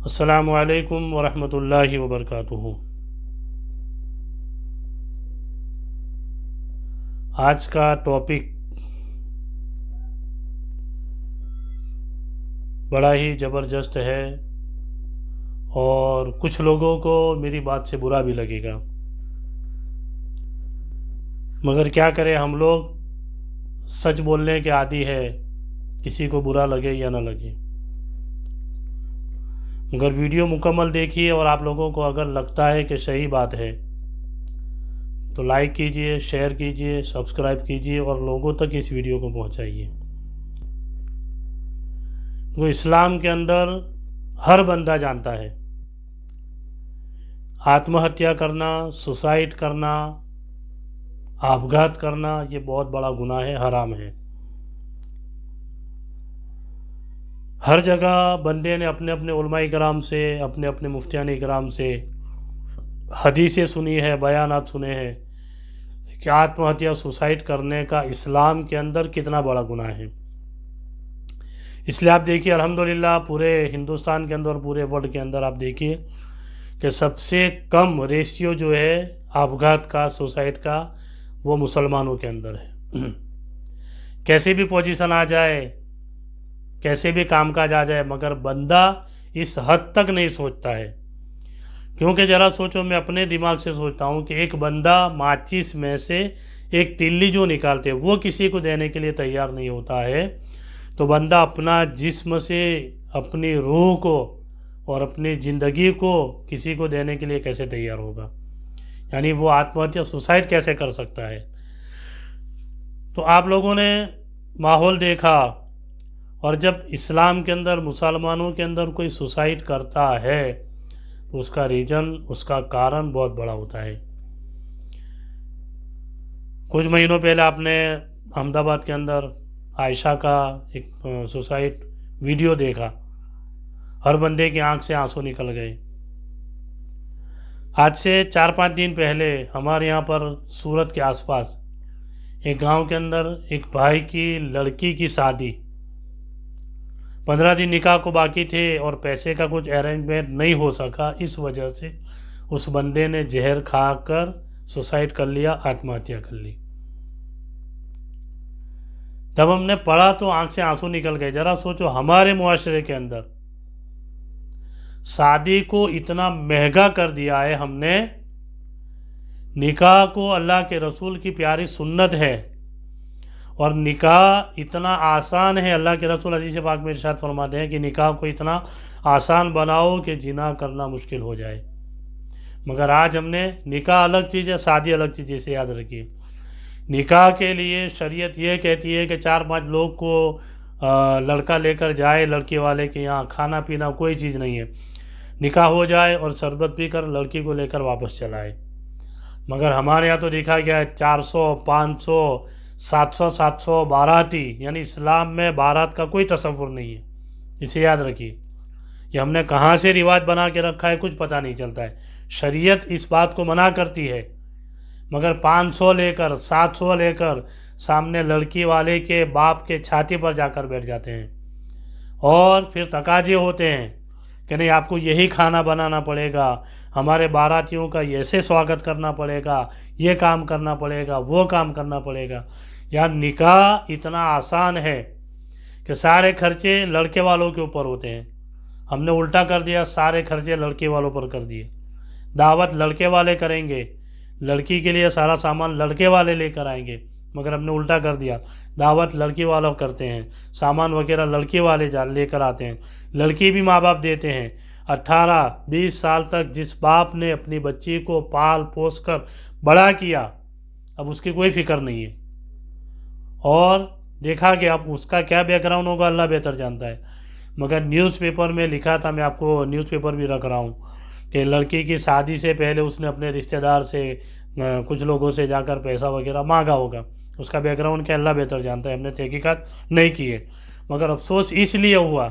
السلام علیکم ورحمۃ اللہ وبرکاتہ۔ آج کا ٹاپک بڑا ہی زبردست ہے اور کچھ لوگوں کو میری بات سے برا بھی لگے گا، مگر کیا کریں، ہم لوگ سچ بولنے کے عادی ہے، کسی کو برا لگے یا نہ لگے۔ مگر ویڈیو مکمل دیکھیے اور آپ لوگوں کو اگر لگتا ہے کہ صحیح بات ہے تو لائک کیجئے، شیئر کیجئے، سبسکرائب کیجئے اور لوگوں تک اس ویڈیو کو پہنچائیے۔ وہ اسلام کے اندر ہر بندہ جانتا ہے آتم ہتیا کرنا، سوسائڈ کرنا، آپگھات کرنا یہ بہت بڑا گناہ ہے، حرام ہے۔ ہر جگہ بندے نے اپنے اپنے علماء کرام سے، اپنے اپنے مفتیان کرام سے حدیثیں سنی ہے، بیانات سنے ہیں کہ آتم ہتیا سوسائڈ کرنے کا اسلام کے اندر کتنا بڑا گناہ ہے۔ اس لیے آپ دیکھیے الحمدللہ پورے ہندوستان کے اندر اور پورے ورلڈ کے اندر آپ دیکھیے کہ سب سے کم ریشیو جو ہے آپگھات کا، سوسائڈ کا، وہ مسلمانوں کے اندر ہے۔ کیسے بھی پوزیشن آ جائے، کیسے بھی کام کاج آ جائے، مگر بندہ اس حد تک نہیں سوچتا ہے۔ کیونکہ ذرا سوچو، میں اپنے دماغ سے سوچتا ہوں کہ ایک بندہ ماچس میں سے ایک تلی جو نکالتے وہ کسی کو دینے کے لیے تیار نہیں ہوتا ہے، تو بندہ اپنا جسم سے اپنی روح کو اور اپنی زندگی کو کسی کو دینے کے لیے کیسے تیار ہوگا؟ یعنی وہ آتم ہتیا سوسائڈ کیسے کر سکتا ہے؟ تو آپ لوگوں نے ماحول دیکھا، اور جب اسلام کے اندر، مسلمانوں کے اندر کوئی سوسائڈ کرتا ہے تو اس کا ریزن، اس کا کارن بہت بڑا ہوتا ہے۔ کچھ مہینوں پہلے آپ نے احمد آباد کے اندر عائشہ کا ایک سوسائڈ ویڈیو دیکھا، ہر بندے کی آنکھ سے آنسو نکل گئے۔ آج سے 4-5 دن پہلے ہمارے یہاں پر سورت کے آس پاس ایک گاؤں کے اندر ایک بھائی کی لڑکی کی شادی، 15 دن نکاح کو باقی تھے اور پیسے کا کچھ ارینجمنٹ نہیں ہو سکا، اس وجہ سے اس بندے نے زہر کھا کر سوسائڈ کر لیا، آتم ہتیا کر لی۔ جب ہم نے پڑھا تو آنکھ سے آنسو نکل گئے۔ ذرا سوچو، ہمارے معاشرے کے اندر شادی کو اتنا مہنگا کر دیا ہے ہم نے، نکاح کو اللہ کے رسول کی پیاری سنت ہے، اور نکاح اتنا آسان ہے، اللہ کے رسول حدیث پاک میں ارشاد فرماتے ہیں کہ نکاح کو اتنا آسان بناؤ کہ زنا کرنا مشکل ہو جائے۔ مگر آج ہم نے نکاح الگ چیز ہے، شادی الگ چیز، اسے یاد رکھیے۔ نکاح کے لیے شریعت یہ کہتی ہے کہ 4-5 لوگ کو لڑکا لے کر جائے، لڑکی والے کے یہاں کھانا پینا کوئی چیز نہیں ہے، نکاح ہو جائے اور شربت پی کر لڑکی کو لے کر واپس چلائے۔ مگر ہمارے یہاں تو دیکھا گیا ہے 400، 500، 700 باراتی، یعنی اسلام میں بارات کا کوئی تصور نہیں ہے، اسے یاد رکھیے۔ یہ ہم نے کہاں سے رواج بنا کے رکھا ہے کچھ پتہ نہیں چلتا ہے۔ شریعت اس بات کو منع کرتی ہے، مگر 500 لے کر، 700 لے کر سامنے لڑکی والے کے باپ کے چھاتی پر جا کر بیٹھ جاتے ہیں، اور پھر تقاضے ہوتے ہیں کہ نہیں آپ کو یہی کھانا بنانا پڑے گا، ہمارے باراتیوں کا ایسے سواگت کرنا پڑے گا، یہ کام کرنا پڑے گا، وہ کام کرنا پڑے گا۔ یا نکاح اتنا آسان ہے کہ سارے خرچے لڑکے والوں کے اوپر ہوتے ہیں، ہم نے الٹا کر دیا، سارے خرچے لڑکے والوں پر کر دیے۔ دعوت لڑکے والے کریں گے، لڑکی کے لیے سارا سامان لڑکے والے لے کر آئیں گے، مگر ہم نے الٹا کر دیا، دعوت لڑکی والوں کرتے ہیں، سامان وغیرہ لڑکی والے لے کر آتے ہیں، لڑکی بھی ماں باپ دیتے ہیں۔ 18-20 سال تک جس باپ نے اپنی بچی کو پال پوس کر بڑا کیا، اب اس کی کوئی فکر نہیں ہے، اور دیکھا کہ اب اس کا کیا بیک گراؤنڈ ہوگا اللہ بہتر جانتا ہے۔ مگر نیوز پیپر میں لکھا تھا، میں آپ کو نیوز پیپر بھی رکھ رہا ہوں، کہ لڑکی کی شادی سے پہلے اس نے اپنے رشتہ دار سے، کچھ لوگوں سے جا کر پیسہ وغیرہ مانگا ہوگا، اس کا بیک گراؤنڈ کیا اللہ بہتر جانتا ہے، ہم نے تحقیقات نہیں کی ہے۔ مگر افسوس اس لیے ہوا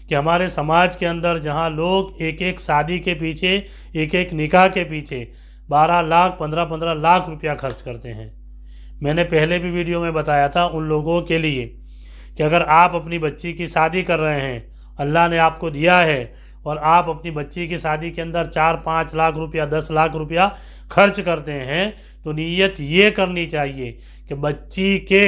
کہ ہمارے سماج کے اندر جہاں لوگ ایک ایک شادی کے پیچھے، ایک ایک نکاح کے پیچھے 12 لاکھ 15 لاکھ روپیہ خرچ کرتے ہیں۔ میں نے پہلے بھی ویڈیو میں بتایا تھا ان لوگوں کے لیے کہ اگر آپ اپنی بچی کی شادی کر رہے ہیں، اللہ نے آپ کو دیا ہے اور آپ اپنی بچی کی شادی کے اندر 4-5 لاکھ روپیہ 10 لاکھ روپیہ خرچ کرتے ہیں تو نیت یہ کرنی چاہیے کہ بچی کے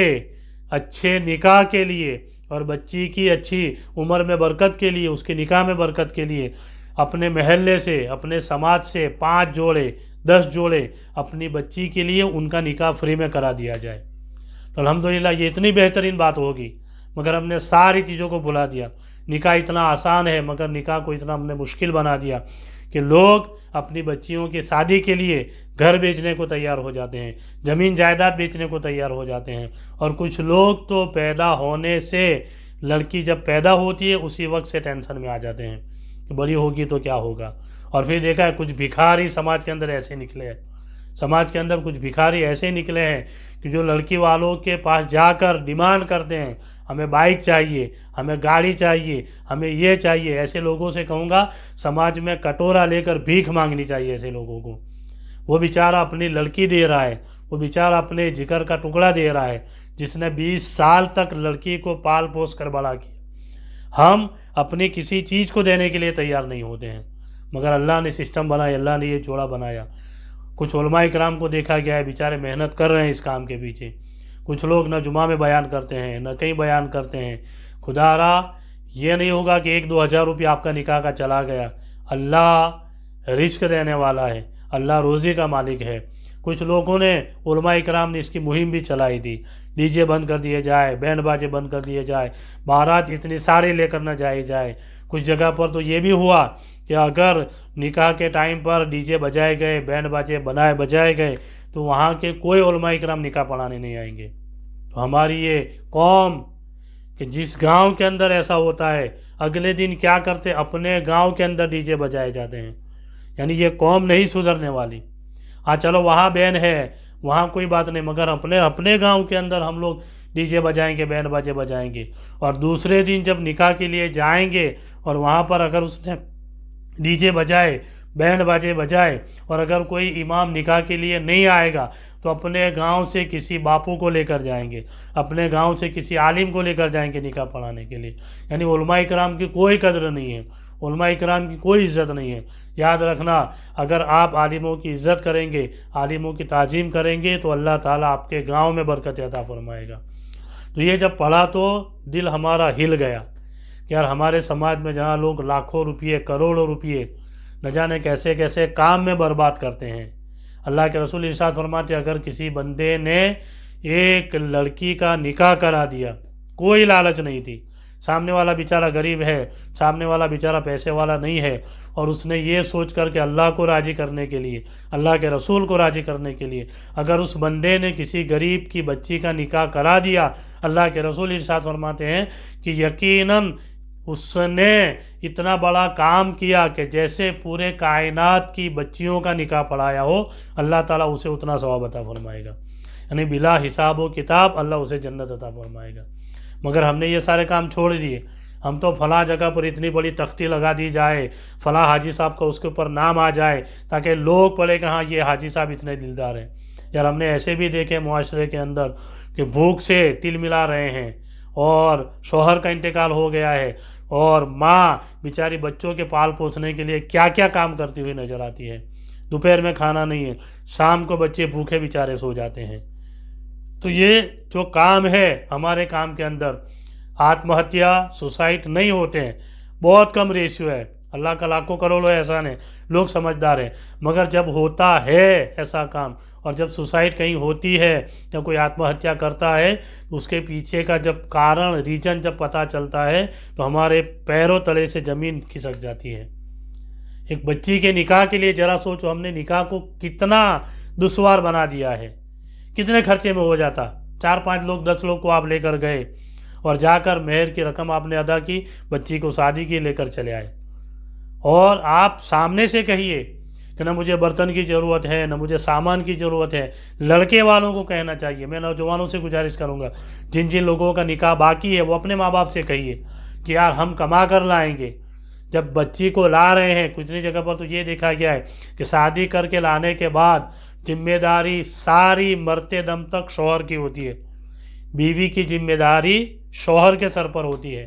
اچھے نکاح کے لیے اور بچی کی اچھی عمر میں برکت کے لیے، اس کے نکاح میں برکت کے لیے اپنے محلے سے، اپنے سماج سے 5 جوڑے 10 جوڑے اپنی بچی کے لیے ان کا نکاح فری میں کرا دیا جائے. تو الحمدللہ یہ اتنی بہترین بات ہوگی، مگر ہم نے ساری چیزوں کو بھلا دیا. نکاح اتنا آسان ہے مگر نکاح کو اتنا ہم نے مشکل بنا دیا کہ لوگ اپنی بچیوں کی شادی کے لیے گھر بیچنے کو تیار ہو جاتے ہیں، زمین جائیداد بیچنے کو تیار ہو جاتے ہیں. اور کچھ لوگ تو پیدا ہونے سے، لڑکی جب پیدا ہوتی ہے اسی وقت سے ٹینشن میں آ جاتے ہیں کہ بڑی ہوگی تو کیا ہوگا. اور پھر دیکھا ہے کچھ بھکاری سماج کے اندر ایسے نکلے ہیں، سماج کے اندر کچھ بھکاری ایسے نکلے ہیں کہ جو لڑکی والوں کے پاس جا کر ڈیمانڈ کرتے ہیں ہمیں بائک چاہیے، ہمیں گاڑی چاہیے، ہمیں یہ چاہیے. ایسے لوگوں سے کہوں گا سماج میں کٹورا لے کر بھیک مانگنی چاہیے ایسے لوگوں کو. وہ بیچارہ اپنی لڑکی دے رہا ہے، وہ بیچارہ اپنے جگر کا ٹکڑا دے رہا ہے جس نے 20 سال تک لڑکی کو پال پوس کر بڑا کیا. ہم اپنی کسی چیز کو دینے کے لیے تیار نہیں ہوتے ہیں، مگر اللہ نے سسٹم بنایا، اللہ نے یہ جوڑا بنایا. کچھ علماء اکرام کو دیکھا گیا ہے بیچارے محنت کر رہے ہیں اس کام کے پیچھے. کچھ لوگ نہ جمعہ میں بیان کرتے ہیں نہ کہیں بیان کرتے ہیں. خدا را یہ نہیں ہوگا کہ 1-2 ہزار روپیہ آپ کا نکاح کا چلا گیا. اللہ رزق دینے والا ہے، اللہ روزی کا مالک ہے. کچھ لوگوں نے، علماء اکرام نے اس کی مہم بھی چلائی تھی، ڈی جے بند کر دیے جائے، بینڈ باجے بند کر دیے جائے، بارات اتنی سارے لے کر نہ جائے جائے. کچھ جگہ پر تو یہ بھی ہوا کہ اگر نکاح کے ٹائم پر ڈی جے بجائے گئے، بینڈ باجے بجائے گئے تو وہاں کے کوئی علماء اکرام نکاح پڑھانے نہیں آئیں گے. تو ہماری یہ قوم کہ جس گاؤں کے اندر ایسا ہوتا ہے اگلے دن کیا کرتے، اپنے گاؤں کے اندر ڈی جے بجائے جاتے ہیں. یعنی یہ قوم نہیں سدھرنے والی. ہاں چلو وہاں بین ہے، وہاں کوئی بات نہیں، مگر اپنے گاؤں کے اندر ہم لوگ ڈی جے بجائیں گے، بینڈ باجے بجائیں گے. اور دوسرے دن جب نکاح کے لیے جائیں گے اور وہاں پر اگر اس نے ڈی جے بجائے، بینڈ باجے بجائے، اور اگر کوئی امام نکاح کے لیے نہیں آئے گا تو اپنے گاؤں سے کسی باپو کو لے کر جائیں گے، اپنے گاؤں سے کسی عالم کو لے کر جائیں گے نکاح پڑھانے کے لیے. یعنی علماء اکرام کی کوئی قدر نہیں ہے، علماء اکرام کی کوئی عزت نہیں ہے. یاد رکھنا، اگر آپ عالموں کی عزت کریں گے، عالموں کی تعظیم کریں گے تو اللہ تعالیٰ آپ کے گاؤں میں برکت عطا فرمائے گا. تو یہ جب پڑھا تو دل ہمارا ہل گیا کہ یار ہمارے سماج میں جہاں لوگ لاکھوں روپیے، کروڑوں روپیے نہ جانے کیسے کیسے کام میں برباد کرتے ہیں. اللہ کے رسول ارشاد فرماتے اگر کسی بندے نے ایک لڑکی کا نکاح کرا دیا، کوئی لالچ نہیں تھی، سامنے والا بیچارہ غریب ہے، سامنے والا بیچارہ پیسے والا نہیں ہے، اور اس نے یہ سوچ کر کہ اللہ کو راضی کرنے کے لیے، اللہ کے رسول کو راضی کرنے کے لیے اگر اس بندے نے کسی غریب کی بچی کا نکاح کرا دیا، اللہ کے رسول ارشاد فرماتے ہیں کہ یقیناً اس نے اتنا بڑا کام کیا کہ جیسے پورے کائنات کی بچیوں کا نکاح پڑھایا ہو. اللہ تعالیٰ اسے اتنا ثواب عطا فرمائے گا، یعنی بلا حساب و کتاب اللہ اسے جنت عطا فرمائے گا. مگر ہم نے یہ سارے کام چھوڑ دیے. ہم تو فلاں جگہ پر اتنی بڑی تختی لگا دی جائے، فلاں حاجی صاحب کا اس کے اوپر نام آ جائے تاکہ لوگ پڑھے کہ ہاں یہ حاجی صاحب اتنے دلدار ہیں. یار ہم نے ایسے بھی دیکھے معاشرے کے اندر کہ بھوک سے تل ملا رہے ہیں، اور شوہر کا انتقال ہو گیا ہے، اور ماں بیچاری بچوں کے پال پوسنے کے لیے کیا کیا کام کرتی ہوئی نظر آتی ہے. دوپہر میں کھانا نہیں ہے، شام کو بچے بھوکے بیچارے سو جاتے ہیں. تو یہ جو کام ہے ہمارے کام کے اندر، آتم ہتیا سوسائڈ نہیں ہوتے ہیں، بہت کم ریشیو ہے. اللہ کا لاکھوں کروڑوں احسان ہے، لوگ سمجھدار ہیں. مگر جب ہوتا ہے ایسا کام، اور جب سوسائڈ کہیں ہوتی ہے یا کوئی آتم ہتیا کرتا ہے تو اس کے پیچھے کا جب کارن، ریجن جب پتہ چلتا ہے تو ہمارے پیروں تلے سے زمین کھسک جاتی ہے. ایک بچی کے نکاح کے لیے ذرا سوچو، ہم نے نکاح کو کتنا دشوار بنا دیا ہے. کتنے خرچے میں ہو جاتا، 4-5 لوگ 10 لوگ کو آپ لے کر گئے اور جا کر مہر کی رقم آپ نے ادا کی، بچی کو شادی کی، لے کر چلے آئے. اور آپ سامنے سے کہیے کہ نہ مجھے برتن کی ضرورت ہے، نہ مجھے سامان کی ضرورت ہے. لڑکے والوں کو کہنا چاہیے، میں نوجوانوں سے گزارش کروں گا جن جن لوگوں کا نکاح باقی ہے وہ اپنے ماں باپ سے کہیے کہ یار ہم کما کر لائیں گے. جب بچی کو لا رہے ہیں، کچھ جگہ پر تو یہ دیکھا گیا ہے کہ شادی کر کے لانے کے بعد ذمہ داری ساری مرتے دم تک شوہر کی ہوتی ہے. بیوی کی ذمہ داری شوہر کے سر پر ہوتی ہے.